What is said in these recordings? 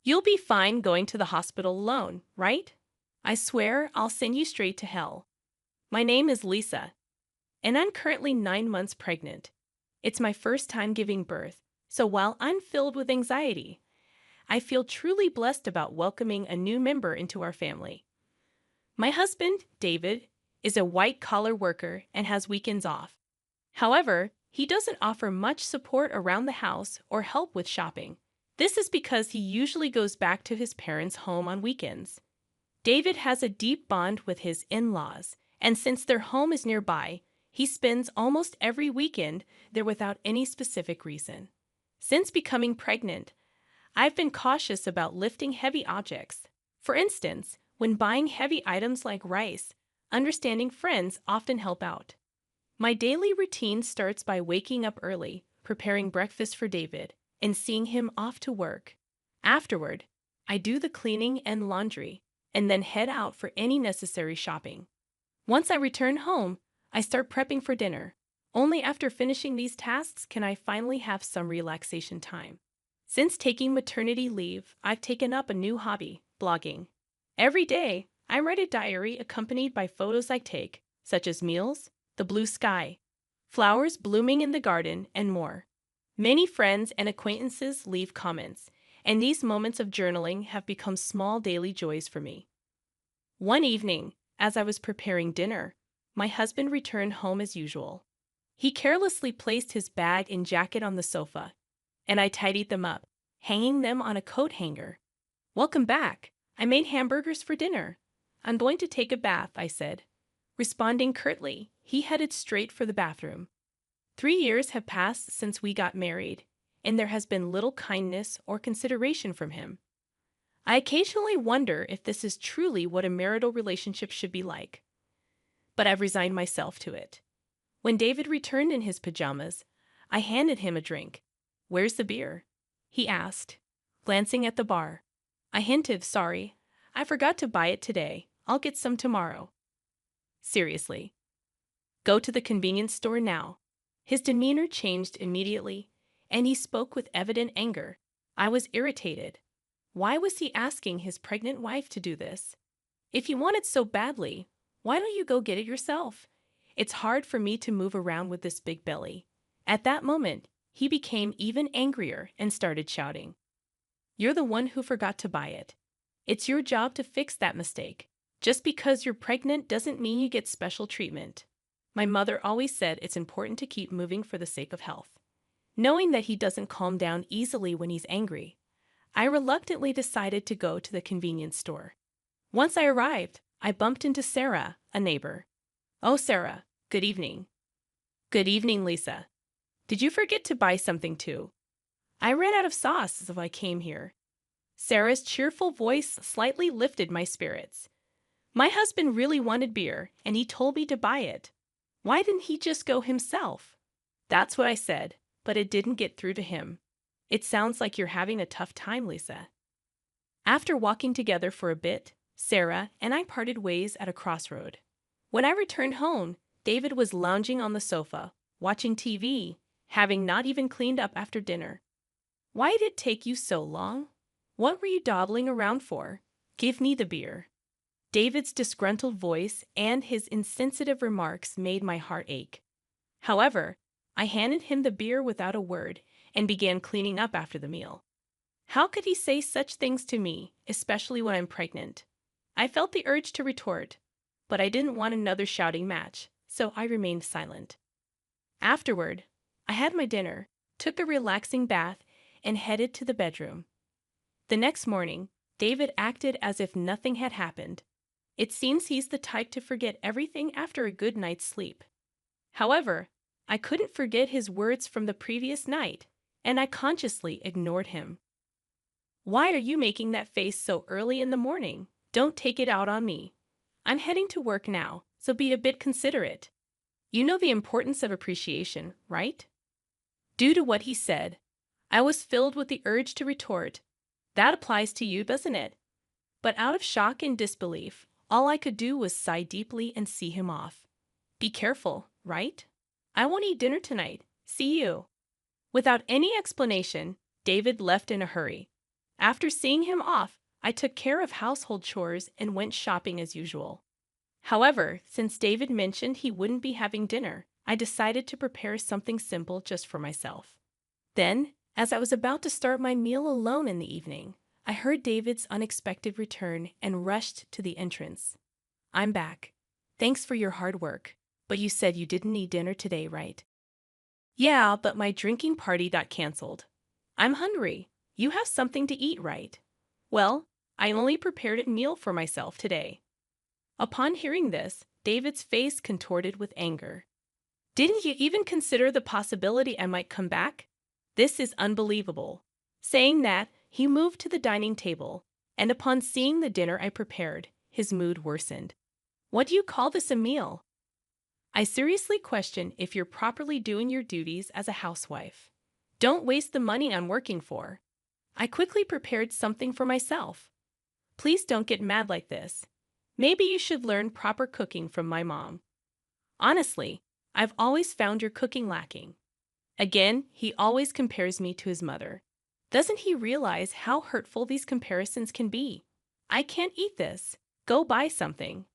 You'll be fine going to the hospital alone, right? I swear I'll send you straight to hell. My name is Lisa, and I'm currently 9 months pregnant. It's my first time giving birth, so while I'm filled with anxiety, I feel truly blessed about welcoming a new member into our family. My husband, David, is a white-collar worker and has weekends off. However, he doesn't offer much support around the house or help with shopping. This is because he usually goes back to his parents' home on weekends. David has a deep bond with his in-laws, and since their home is nearby, he spends almost every weekend there without any specific reason. Since becoming pregnant, I've been cautious about lifting heavy objects. For instance, when buying heavy items like rice, understanding friends often help out. My daily routine starts by waking up early, preparing breakfast for David, and seeing him off to work. Afterward, I do the cleaning and laundry, and then head out for any necessary shopping. Once I return home, I start prepping for dinner. Only after finishing these tasks can I finally have some relaxation time. Since taking maternity leave, I've taken up a new hobby, blogging. Every day, I write a diary accompanied by photos I take, such as meals, the blue sky, flowers blooming in the garden, and more. Many friends and acquaintances leave comments, and these moments of journaling have become small daily joys for me. One evening, as I was preparing dinner, my husband returned home as usual. He carelessly placed his bag and jacket on the sofa, and I tidied them up, hanging them on a coat hanger. "Welcome back. I made hamburgers for dinner. I'm going to take a bath," I said. Responding curtly, he headed straight for the bathroom. 3 years have passed since we got married, and there has been little kindness or consideration from him. I occasionally wonder if this is truly what a marital relationship should be like. But I've resigned myself to it. When David returned in his pajamas, I handed him a drink. "Where's the beer?" he asked, glancing at the bar. I hinted, "Sorry, I forgot to buy it today. I'll get some tomorrow." "Seriously? Go to the convenience store now." His demeanor changed immediately, and he spoke with evident anger. I was irritated. Why was he asking his pregnant wife to do this? If you want it so badly, why don't you go get it yourself? It's hard for me to move around with this big belly. At that moment, he became even angrier and started shouting. "You're the one who forgot to buy it. It's your job to fix that mistake. Just because you're pregnant doesn't mean you get special treatment." My mother always said it's important to keep moving for the sake of health. Knowing that he doesn't calm down easily when he's angry, I reluctantly decided to go to the convenience store. Once I arrived, I bumped into Sarah, a neighbor. "Oh, Sarah, good evening." "Good evening, Lisa. Did you forget to buy something too?" "I ran out of sauce, so I came here." Sarah's cheerful voice slightly lifted my spirits. "My husband really wanted beer, and he told me to buy it. Why didn't he just go himself?" "That's what I said, but it didn't get through to him." "It sounds like you're having a tough time, Lisa." After walking together for a bit, Sarah and I parted ways at a crossroad. When I returned home, David was lounging on the sofa, watching TV, having not even cleaned up after dinner. "Why did it take you so long? What were you dawdling around for? Give me the beer." David's disgruntled voice and his insensitive remarks made my heart ache. However, I handed him the beer without a word and began cleaning up after the meal. How could he say such things to me, especially when I'm pregnant? I felt the urge to retort, but I didn't want another shouting match, so I remained silent. Afterward, I had my dinner, took a relaxing bath, and headed to the bedroom. The next morning, David acted as if nothing had happened. It seems he's the type to forget everything after a good night's sleep. However, I couldn't forget his words from the previous night, and I consciously ignored him. "Why are you making that face so early in the morning? Don't take it out on me. I'm heading to work now, so be a bit considerate. You know the importance of appreciation, right?" Due to what he said, I was filled with the urge to retort, "That applies to you, doesn't it?" But out of shock and disbelief, all I could do was sigh deeply and see him off. "Be careful, right? I won't eat dinner tonight. See you." Without any explanation, David left in a hurry. After seeing him off, I took care of household chores and went shopping as usual. However, since David mentioned he wouldn't be having dinner, I decided to prepare something simple just for myself. Then, as I was about to start my meal alone in the evening, I heard David's unexpected return and rushed to the entrance. "I'm back. Thanks for your hard work. But you said you didn't need dinner today, right?" "Yeah, but my drinking party got canceled. I'm hungry. You have something to eat, right?" "Well, I only prepared a meal for myself today." Upon hearing this, David's face contorted with anger. "Didn't you even consider the possibility I might come back? This is unbelievable." Saying that, he moved to the dining table, and upon seeing the dinner I prepared, his mood worsened. "What do you call this a meal? I seriously question if you're properly doing your duties as a housewife. Don't waste the money I'm working for." I quickly prepared something for myself. "Please don't get mad like this. Maybe you should learn proper cooking from my mom. Honestly, I've always found your cooking lacking." Again, he always compares me to his mother. Doesn't he realize how hurtful these comparisons can be? "I can't eat this. Go buy something."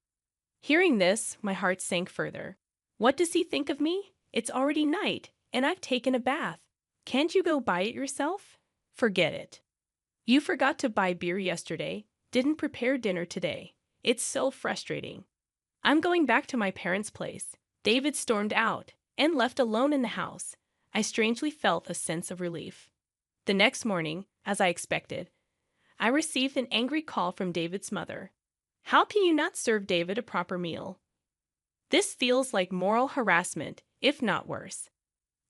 Hearing this, my heart sank further. What does he think of me? It's already night, and I've taken a bath. Can't you go buy it yourself? Forget it. You forgot to buy beer yesterday, didn't prepare dinner today. It's so frustrating. "I'm going back to my parents' place." David stormed out and left alone in the house. I strangely felt a sense of relief. The next morning, as I expected, I received an angry call from David's mother. "How can you not serve David a proper meal? This feels like moral harassment, if not worse."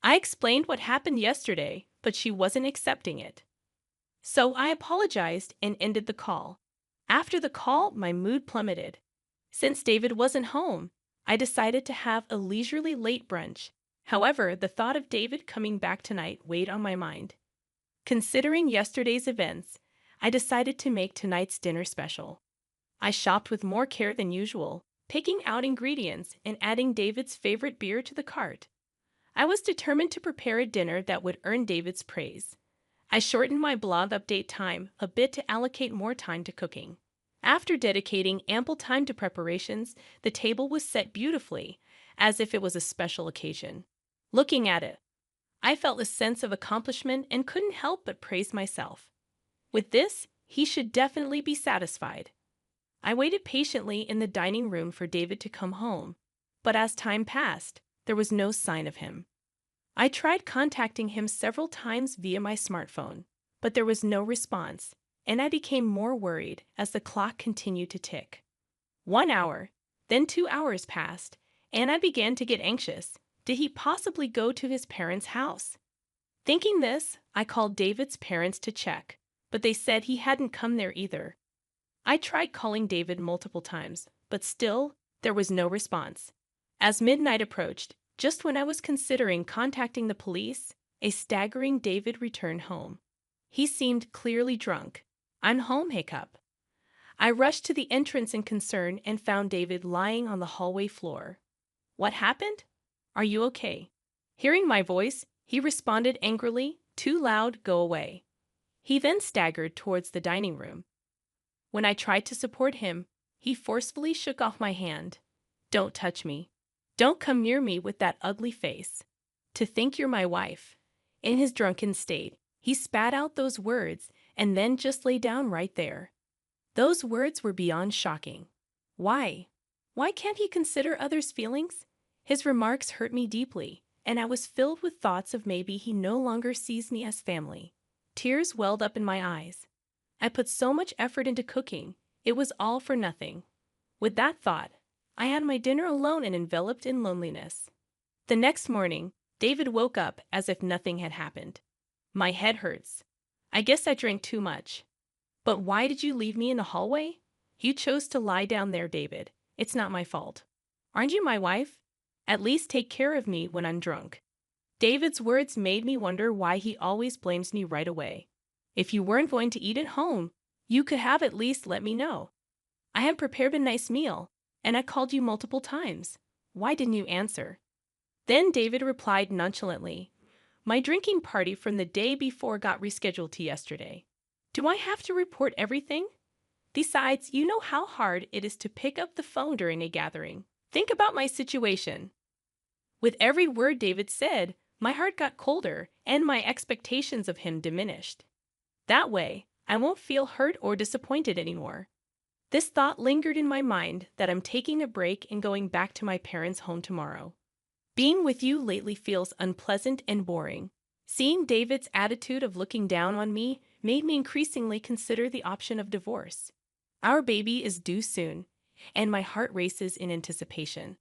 I explained what happened yesterday, but she wasn't accepting it. So I apologized and ended the call. After the call, my mood plummeted. Since David wasn't home, I decided to have a leisurely late brunch. However, the thought of David coming back tonight weighed on my mind. Considering yesterday's events, I decided to make tonight's dinner special. I shopped with more care than usual, picking out ingredients and adding David's favorite beer to the cart. I was determined to prepare a dinner that would earn David's praise. I shortened my blog update time a bit to allocate more time to cooking. After dedicating ample time to preparations, the table was set beautifully, as if it was a special occasion. Looking at it, I felt a sense of accomplishment and couldn't help but praise myself. With this, he should definitely be satisfied. I waited patiently in the dining room for David to come home, but as time passed, there was no sign of him. I tried contacting him several times via my smartphone, but there was no response, and I became more worried as the clock continued to tick. 1 hour, then 2 hours passed, and I began to get anxious. Did he possibly go to his parents' house? Thinking this, I called David's parents to check, but they said he hadn't come there either. I tried calling David multiple times, but still, there was no response. As midnight approached, just when I was considering contacting the police, a staggering David returned home. He seemed clearly drunk. "I'm home, hiccup." I rushed to the entrance in concern and found David lying on the hallway floor. "What happened? Are you okay?" Hearing my voice, he responded angrily, "Too loud, go away." He then staggered towards the dining room. When I tried to support him, he forcefully shook off my hand. "Don't touch me. Don't come near me with that ugly face. To think you're my wife." In his drunken state, he spat out those words and then just lay down right there. Those words were beyond shocking. Why? Why can't he consider others' feelings? His remarks hurt me deeply, and I was filled with thoughts of maybe he no longer sees me as family. Tears welled up in my eyes. I put so much effort into cooking, it was all for nothing. With that thought, I had my dinner alone and enveloped in loneliness. The next morning, David woke up as if nothing had happened. "My head hurts. I guess I drank too much." "But why did you leave me in the hallway?" "You chose to lie down there, David. It's not my fault." "Aren't you my wife? At least take care of me when I'm drunk." David's words made me wonder why he always blames me right away. If you weren't going to eat at home, you could have at least let me know. I had prepared a nice meal, and I called you multiple times. Why didn't you answer? Then David replied nonchalantly, "My drinking party from the day before got rescheduled to yesterday." Do I have to report everything? Besides, you know how hard it is to pick up the phone during a gathering. Think about my situation. With every word David said, my heart got colder and my expectations of him diminished. That way, I won't feel hurt or disappointed anymore. This thought lingered in my mind that I'm taking a break and going back to my parents' home tomorrow. Being with you lately feels unpleasant and boring. Seeing David's attitude of looking down on me made me increasingly consider the option of divorce. Our baby is due soon, and my heart races in anticipation.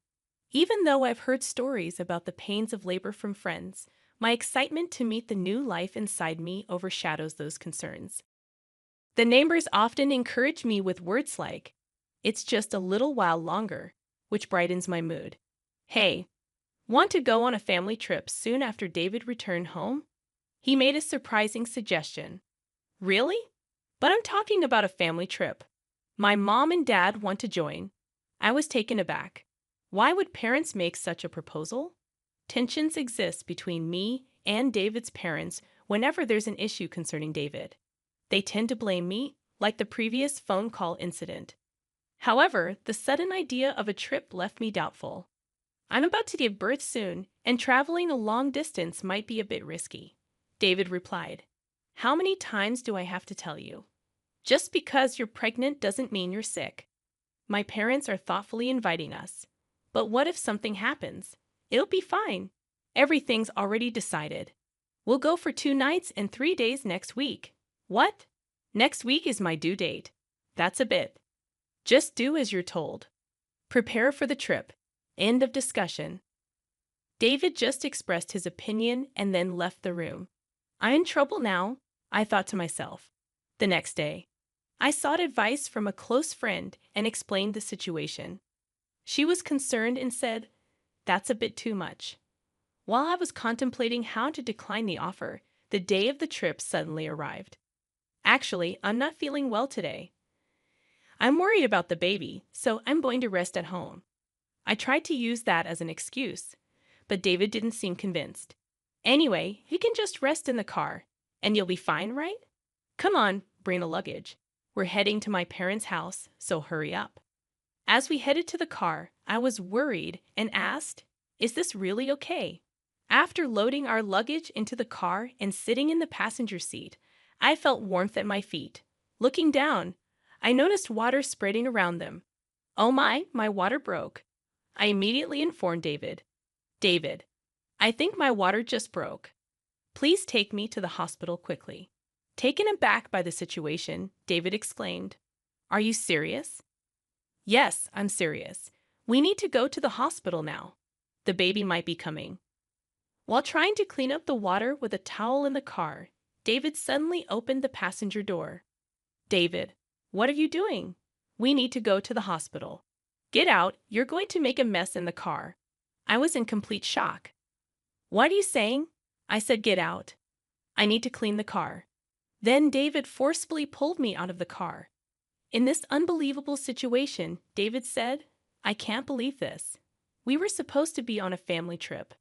Even though I've heard stories about the pains of labor from friends, my excitement to meet the new life inside me overshadows those concerns. The neighbors often encourage me with words like, "It's just a little while longer," which brightens my mood. "Hey, want to go on a family trip soon after David returned home?" He made a surprising suggestion. Really? But I'm talking about a family trip. My mom and dad want to join. I was taken aback. Why would parents make such a proposal? Tensions exist between me and David's parents whenever there's an issue concerning David. They tend to blame me, like the previous phone call incident. However, the sudden idea of a trip left me doubtful. I'm about to give birth soon, and traveling a long distance might be a bit risky. David replied, "How many times do I have to tell you? Just because you're pregnant doesn't mean you're sick. My parents are thoughtfully inviting us. But what if something happens? It'll be fine. Everything's already decided. We'll go for 2 nights and 3 days next week." What? Next week is my due date. That's a bit. Just do as you're told. Prepare for the trip. End of discussion. David just expressed his opinion and then left the room. I'm in trouble now, I thought to myself. The next day, I sought advice from a close friend and explained the situation. She was concerned and said, "That's a bit too much." While I was contemplating how to decline the offer, the day of the trip suddenly arrived. "Actually, I'm not feeling well today. I'm worried about the baby, so I'm going to rest at home." I tried to use that as an excuse, but David didn't seem convinced. "Anyway, you can just rest in the car, and you'll be fine, right? Come on, bring the luggage. We're heading to my parents' house, so hurry up." As we headed to the car, I was worried and asked, "Is this really okay?" After loading our luggage into the car and sitting in the passenger seat, I felt warmth at my feet. Looking down, I noticed water spreading around them. "Oh my water broke." I immediately informed David. "David, I think my water just broke. Please take me to the hospital quickly." Taken aback by the situation, David exclaimed, "Are you serious?" "Yes, I'm serious. We need to go to the hospital now. The baby might be coming." While trying to clean up the water with a towel in the car, David suddenly opened the passenger door. "David, what are you doing? We need to go to the hospital. Get out, you're going to make a mess in the car." I was in complete shock. "What are you saying?" I said, "Get out. I need to clean the car." Then David forcefully pulled me out of the car. In this unbelievable situation, David said, "I can't believe this. We were supposed to be on a family trip.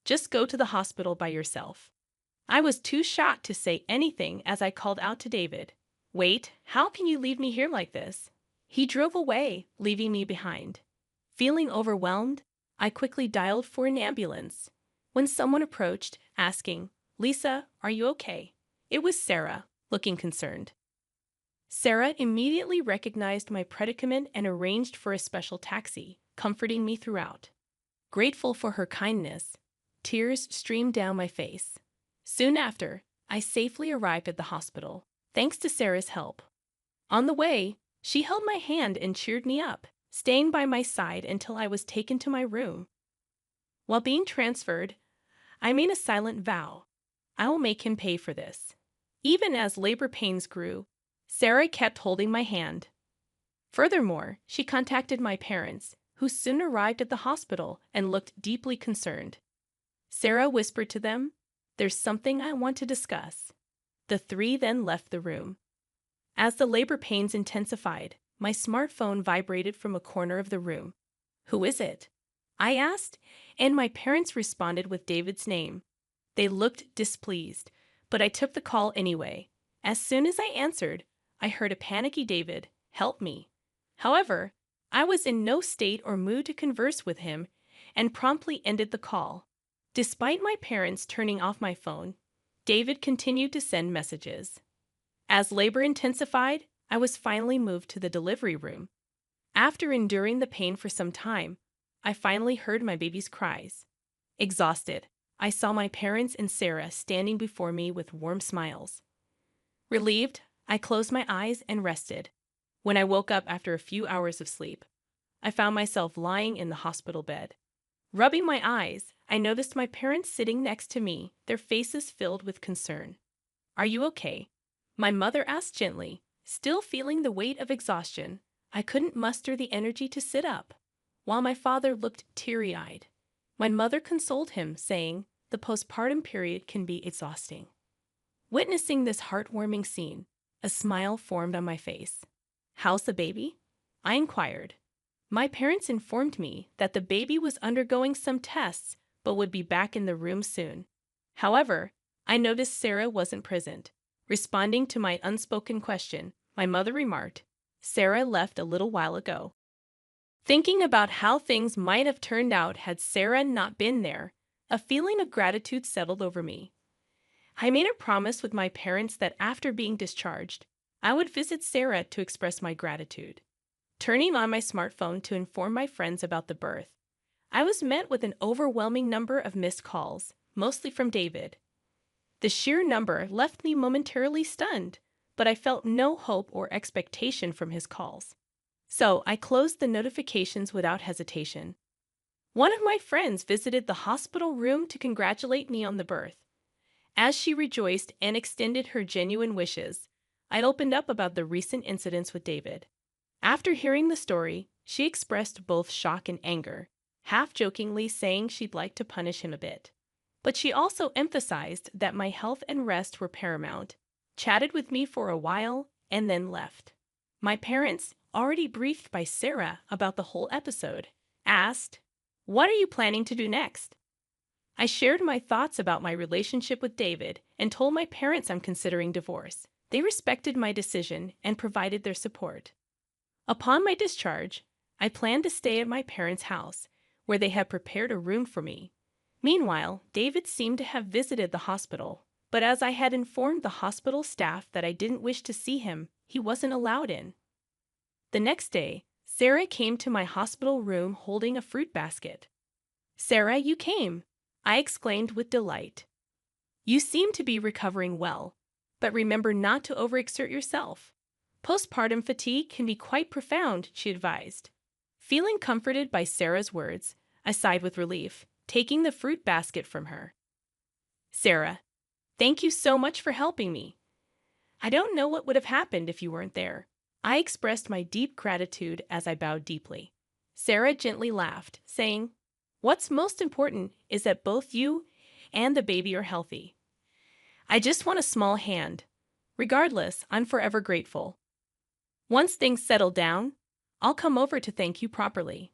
Just go to the hospital by yourself." I was too shocked to say anything as I called out to David, "Wait, how can you leave me here like this?" He drove away, leaving me behind. Feeling overwhelmed, I quickly dialed for an ambulance. When someone approached, asking, "Lisa, are you okay?" It was Sarah, looking concerned. Sarah immediately recognized my predicament and arranged for a special taxi, comforting me throughout. Grateful for her kindness, tears streamed down my face. Soon after, I safely arrived at the hospital, thanks to Sarah's help. On the way, she held my hand and cheered me up, staying by my side until I was taken to my room. While being transferred, I made a silent vow. I will make him pay for this. Even as labor pains grew, Sarah kept holding my hand. Furthermore, she contacted my parents, who soon arrived at the hospital and looked deeply concerned. Sarah whispered to them, "There's something I want to discuss." The three then left the room. As the labor pains intensified, my smartphone vibrated from a corner of the room. "Who is it?" I asked, and my parents responded with David's name. They looked displeased, but I took the call anyway. As soon as I answered, I heard a panicky David, "Help me." However, I was in no state or mood to converse with him and promptly ended the call. Despite my parents turning off my phone, David continued to send messages. As labor intensified, I was finally moved to the delivery room. After enduring the pain for some time, I finally heard my baby's cries. Exhausted, I saw my parents and Sarah standing before me with warm smiles. Relieved, I closed my eyes and rested. When I woke up after a few hours of sleep, I found myself lying in the hospital bed. Rubbing my eyes, I noticed my parents sitting next to me, their faces filled with concern. "Are you okay?" My mother asked gently, still feeling the weight of exhaustion. I couldn't muster the energy to sit up, while my father looked teary-eyed. My mother consoled him, saying, "The postpartum period can be exhausting." Witnessing this heartwarming scene, a smile formed on my face. "How's the baby?" I inquired. My parents informed me that the baby was undergoing some tests but would be back in the room soon. However, I noticed Sarah wasn't present. Responding to my unspoken question, my mother remarked, "Sarah left a little while ago." Thinking about how things might have turned out had Sarah not been there, a feeling of gratitude settled over me. I made a promise with my parents that after being discharged, I would visit Sarah to express my gratitude. Turning on my smartphone to inform my friends about the birth, I was met with an overwhelming number of missed calls, mostly from David. The sheer number left me momentarily stunned, but I felt no hope or expectation from his calls. So I closed the notifications without hesitation. One of my friends visited the hospital room to congratulate me on the birth. As she rejoiced and extended her genuine wishes, I opened up about the recent incidents with David. After hearing the story, she expressed both shock and anger, half-jokingly saying she'd like to punish him a bit. But she also emphasized that my health and rest were paramount, chatted with me for a while, and then left. My parents, already briefed by Sarah about the whole episode, asked, "What are you planning to do next?" I shared my thoughts about my relationship with David and told my parents I'm considering divorce. They respected my decision and provided their support. Upon my discharge, I planned to stay at my parents' house, where they had prepared a room for me. Meanwhile, David seemed to have visited the hospital, but as I had informed the hospital staff that I didn't wish to see him, he wasn't allowed in. The next day, Sarah came to my hospital room holding a fruit basket. "Sarah, you came!" I exclaimed with delight. "You seem to be recovering well, but remember not to overexert yourself. Postpartum fatigue can be quite profound," she advised. Feeling comforted by Sarah's words, I sighed with relief, taking the fruit basket from her. "Sarah, thank you so much for helping me. I don't know what would have happened if you weren't there." I expressed my deep gratitude as I bowed deeply. Sarah gently laughed, saying, "What's most important is that both you and the baby are healthy. I just want a small hand. Regardless, I'm forever grateful. Once things settle down, I'll come over to thank you properly."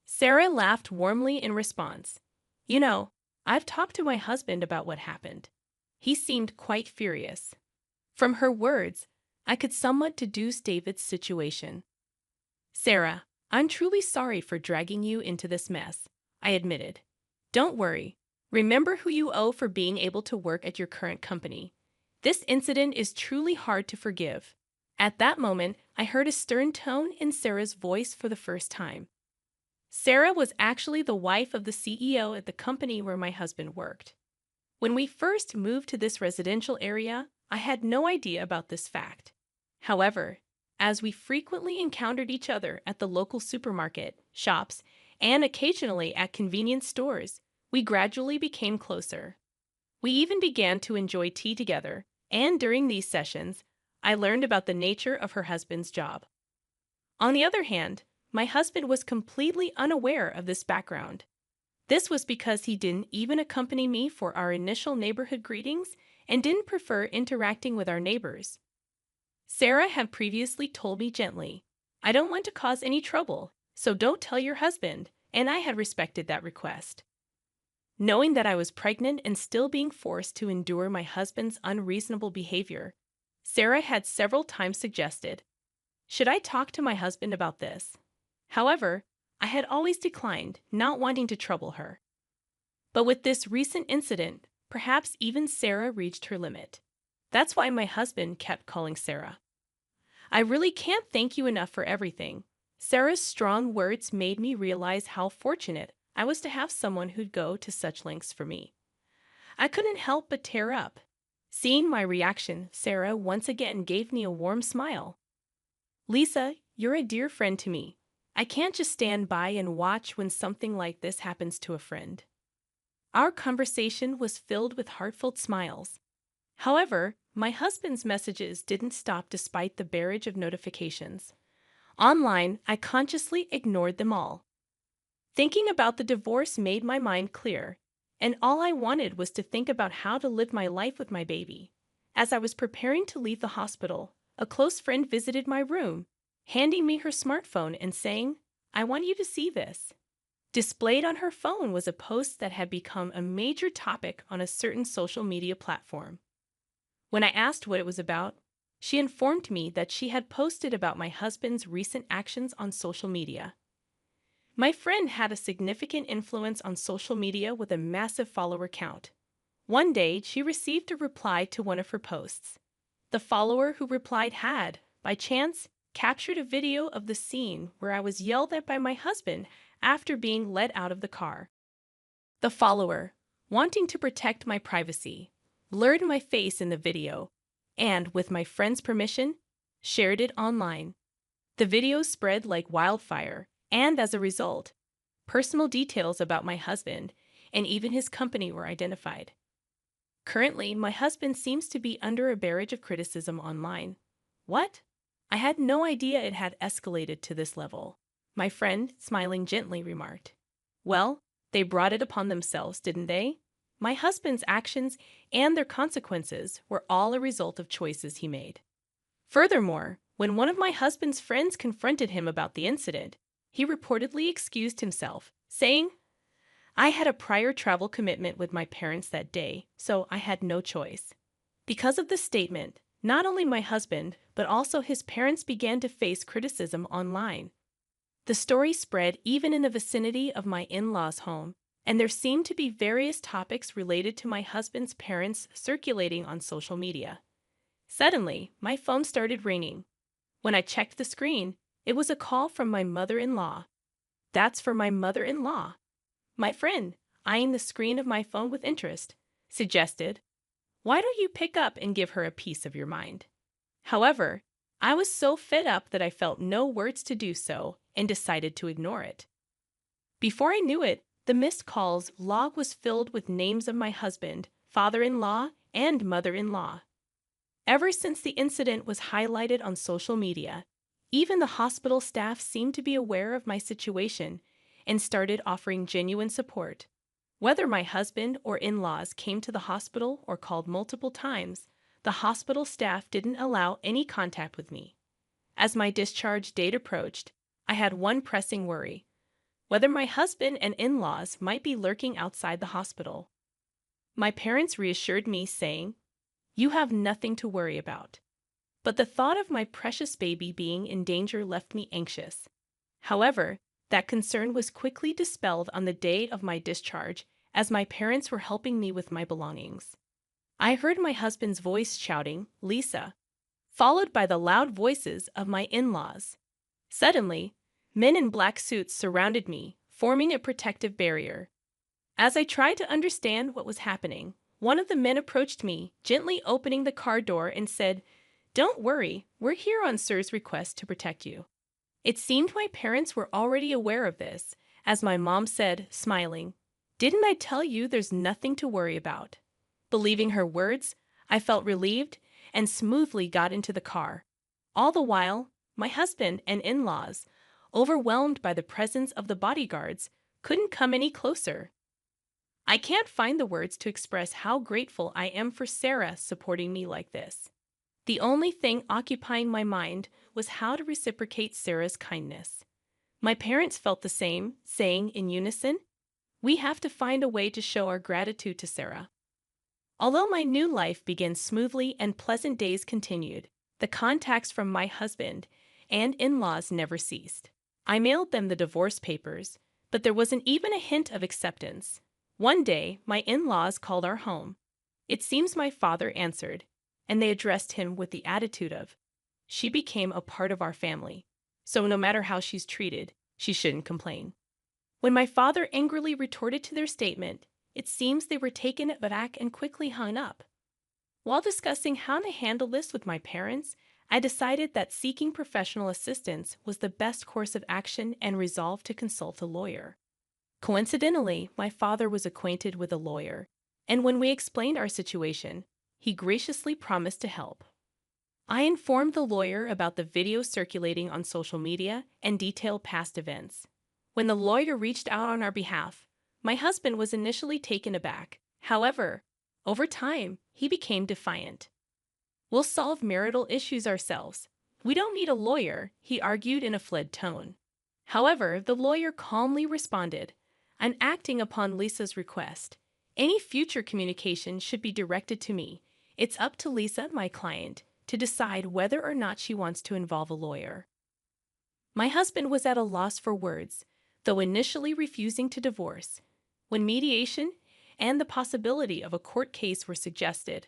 Sarah laughed warmly in response. "You know, I've talked to my husband about what happened. He seemed quite furious." From her words, I could somewhat deduce David's situation. "Sarah, I'm truly sorry for dragging you into this mess," I admitted. "Don't worry. Remember who you owe for being able to work at your current company. This incident is truly hard to forgive." At that moment, I heard a stern tone in Sarah's voice for the first time. Sarah was actually the wife of the CEO at the company where my husband worked. When we first moved to this residential area, I had no idea about this fact. However, as we frequently encountered each other at the local supermarket, shops, and occasionally at convenience stores, we gradually became closer. We even began to enjoy tea together, and during these sessions, I learned about the nature of her husband's job. On the other hand, my husband was completely unaware of this background. This was because he didn't even accompany me for our initial neighborhood greetings and didn't prefer interacting with our neighbors. Sarah had previously told me gently, "I don't want to cause any trouble, so don't tell your husband," and I had respected that request. Knowing that I was pregnant and still being forced to endure my husband's unreasonable behavior, Sarah had several times suggested, should I talk to my husband about this? However, I had always declined, not wanting to trouble her. But with this recent incident, perhaps even Sarah reached her limit. That's why my husband kept calling Sarah. I really can't thank you enough for everything. Sarah's strong words made me realize how fortunate I was to have someone who'd go to such lengths for me. I couldn't help but tear up. Seeing my reaction, Sarah once again gave me a warm smile. Lisa, you're a dear friend to me. I can't just stand by and watch when something like this happens to a friend. Our conversation was filled with heartfelt smiles. However, my husband's messages didn't stop despite the barrage of notifications. Online, I consciously ignored them all. Thinking about the divorce made my mind clear, and all I wanted was to think about how to live my life with my baby. As I was preparing to leave the hospital, a close friend visited my room, handing me her smartphone and saying, I want you to see this. Displayed on her phone was a post that had become a major topic on a certain social media platform. When I asked what it was about, she informed me that she had posted about my husband's recent actions on social media. My friend had a significant influence on social media with a massive follower count. One day, she received a reply to one of her posts. The follower who replied had, by chance, captured a video of the scene where I was yelled at by my husband after being let out of the car. The follower, wanting to protect my privacy, blurred my face in the video and, with my friend's permission, shared it online. The video spread like wildfire, and as a result, personal details about my husband and even his company were identified. Currently, my husband seems to be under a barrage of criticism online. What? I had no idea it had escalated to this level, my friend, smiling gently, remarked. Well, they brought it upon themselves, didn't they? My husband's actions and their consequences were all a result of choices he made. Furthermore, when one of my husband's friends confronted him about the incident, he reportedly excused himself, saying, I had a prior travel commitment with my parents that day, so I had no choice. Because of this statement, not only my husband, but also his parents began to face criticism online. The story spread even in the vicinity of my in-laws' home, and there seemed to be various topics related to my husband's parents circulating on social media. Suddenly, my phone started ringing. When I checked the screen, it was a call from my mother-in-law. That's for my mother-in-law. My friend, eyeing the screen of my phone with interest, suggested, why don't you pick up and give her a piece of your mind? However, I was so fed up that I felt no words to do so and decided to ignore it. Before I knew it, the missed calls log was filled with names of my husband, father-in-law, and mother-in-law. Ever since the incident was highlighted on social media, even the hospital staff seemed to be aware of my situation and started offering genuine support. Whether my husband or in-laws came to the hospital or called multiple times, the hospital staff didn't allow any contact with me. As my discharge date approached, I had one pressing worry: whether my husband and in-laws might be lurking outside the hospital. My parents reassured me, saying, you have nothing to worry about. But the thought of my precious baby being in danger left me anxious. However, that concern was quickly dispelled on the day of my discharge, as my parents were helping me with my belongings. I heard my husband's voice shouting, Lisa, followed by the loud voices of my in-laws. Suddenly, men in black suits surrounded me, forming a protective barrier. As I tried to understand what was happening, one of the men approached me, gently opening the car door and said, don't worry, we're here on Sir's request to protect you. It seemed my parents were already aware of this, as my mom said, smiling, didn't I tell you there's nothing to worry about? Believing her words, I felt relieved and smoothly got into the car. All the while, my husband and in-laws, overwhelmed by the presence of the bodyguards, couldn't come any closer. I can't find the words to express how grateful I am for Sarah supporting me like this. The only thing occupying my mind was how to reciprocate Sarah's kindness. My parents felt the same, saying in unison, we have to find a way to show our gratitude to Sarah. Although my new life began smoothly and pleasant days continued, the contacts from my husband and in-laws never ceased. I mailed them the divorce papers, but there wasn't even a hint of acceptance. One day, my in-laws called our home. It seems my father answered, and they addressed him with the attitude of, "She became a part of our family, so no matter how she's treated, she shouldn't complain." When my father angrily retorted to their statement, it seems they were taken aback and quickly hung up. While discussing how to handle this with my parents, I decided that seeking professional assistance was the best course of action and resolved to consult a lawyer. Coincidentally, my father was acquainted with a lawyer, and when we explained our situation, he graciously promised to help. I informed the lawyer about the video circulating on social media and detailed past events. When the lawyer reached out on our behalf, my husband was initially taken aback. However, over time, he became defiant. "We'll solve marital issues ourselves. We don't need a lawyer," he argued in a fled tone. However, the lawyer calmly responded, "I'm acting upon Lisa's request. Any future communication should be directed to me. It's up to Lisa, my client, to decide whether or not she wants to involve a lawyer." My husband was at a loss for words, though initially refusing to divorce. When mediation and the possibility of a court case were suggested,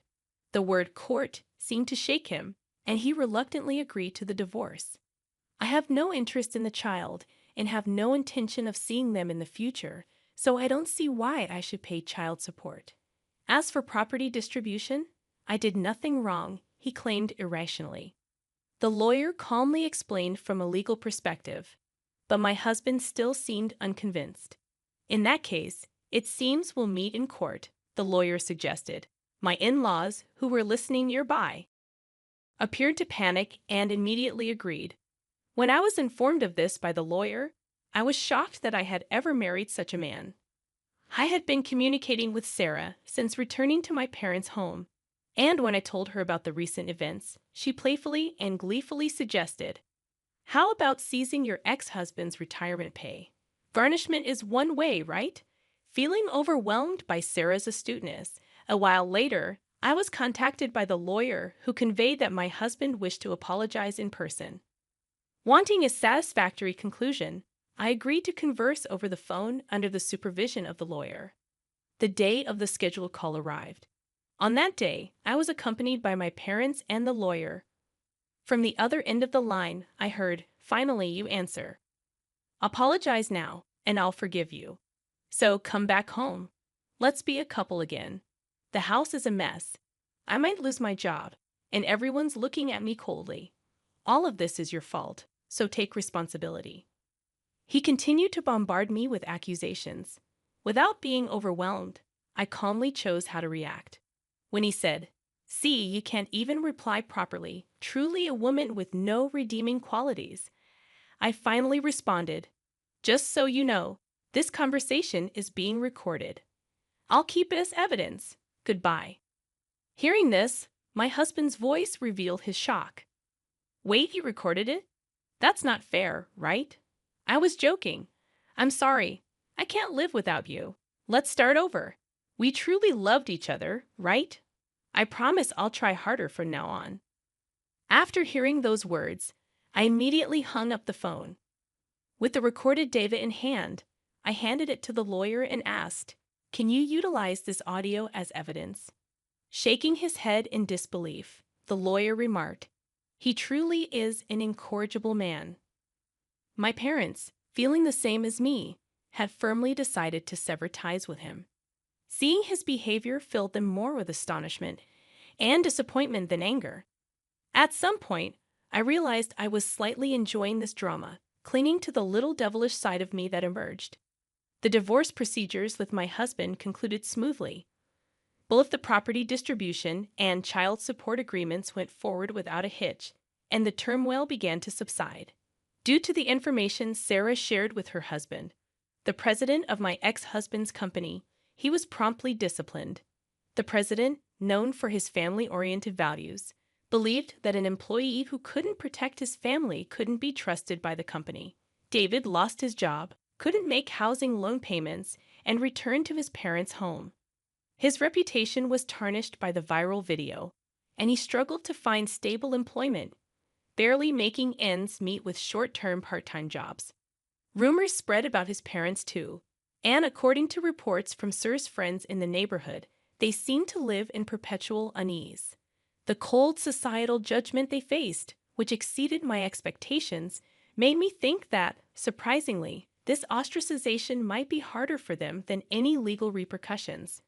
the word court seemed to shake him, and he reluctantly agreed to the divorce. I have no interest in the child and have no intention of seeing them in the future, so I don't see why I should pay child support. As for property distribution, I did nothing wrong, he claimed irrationally. The lawyer calmly explained from a legal perspective, but my husband still seemed unconvinced. "In that case, it seems we'll meet in court," the lawyer suggested. My in-laws, who were listening nearby, appeared to panic and immediately agreed. When I was informed of this by the lawyer, I was shocked that I had ever married such a man. I had been communicating with Sarah since returning to my parents' home, and when I told her about the recent events, she playfully and gleefully suggested, "How about seizing your ex-husband's retirement pay? Garnishment is one way, right?" Feeling overwhelmed by Sarah's astuteness, a while later, I was contacted by the lawyer who conveyed that my husband wished to apologize in person. Wanting a satisfactory conclusion, I agreed to converse over the phone under the supervision of the lawyer. The day of the scheduled call arrived. On that day, I was accompanied by my parents and the lawyer. From the other end of the line, I heard, "Finally, you answer. Apologize now, and I'll forgive you. So come back home. Let's be a couple again. The house is a mess. I might lose my job, and everyone's looking at me coldly. All of this is your fault, so take responsibility." He continued to bombard me with accusations. Without being overwhelmed, I calmly chose how to react. When he said, "See, you can't even reply properly, truly a woman with no redeeming qualities," I finally responded, "Just so you know, this conversation is being recorded. I'll keep it as evidence. Goodbye." Hearing this, my husband's voice revealed his shock. "Wait, you recorded it? That's not fair, right?" I was joking. "I'm sorry. I can't live without you. Let's start over. We truly loved each other, right? I promise I'll try harder from now on." After hearing those words, I immediately hung up the phone. With the recorded data in hand, I handed it to the lawyer and asked, "Can you utilize this audio as evidence?" Shaking his head in disbelief, the lawyer remarked, "He truly is an incorrigible man." My parents, feeling the same as me, had firmly decided to sever ties with him. Seeing his behavior filled them more with astonishment and disappointment than anger. At some point, I realized I was slightly enjoying this drama, clinging to the little devilish side of me that emerged. The divorce procedures with my husband concluded smoothly. Both the property distribution and child support agreements went forward without a hitch, and the turmoil began to subside. Due to the information Sarah shared with her husband, the president of my ex-husband's company, he was promptly disciplined. The president, known for his family-oriented values, believed that an employee who couldn't protect his family couldn't be trusted by the company. David lost his job, couldn't make housing loan payments, and returned to his parents' home. His reputation was tarnished by the viral video, and he struggled to find stable employment, barely making ends meet with short-term part-time jobs. Rumors spread about his parents too, and according to reports from Sir's friends in the neighborhood, they seemed to live in perpetual unease. The cold societal judgment they faced, which exceeded my expectations, made me think that, surprisingly, this ostracization might be harder for them than any legal repercussions.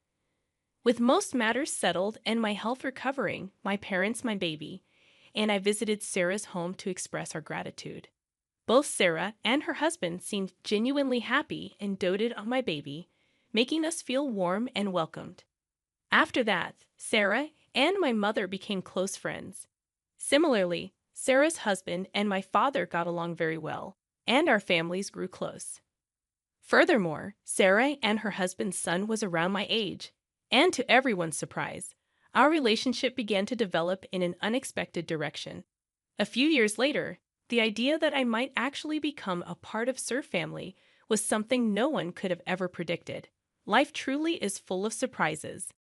With most matters settled and my health recovering, my parents, my baby, and I visited Sarah's home to express our gratitude. Both Sarah and her husband seemed genuinely happy and doted on my baby, making us feel warm and welcomed. After that, Sarah and my mother became close friends. Similarly, Sarah's husband and my father got along very well, and our families grew close. Furthermore, Sarah and her husband's son was around my age, and to everyone's surprise, our relationship began to develop in an unexpected direction. A few years later, the idea that I might actually become a part of Sir family was something no one could have ever predicted. Life truly is full of surprises.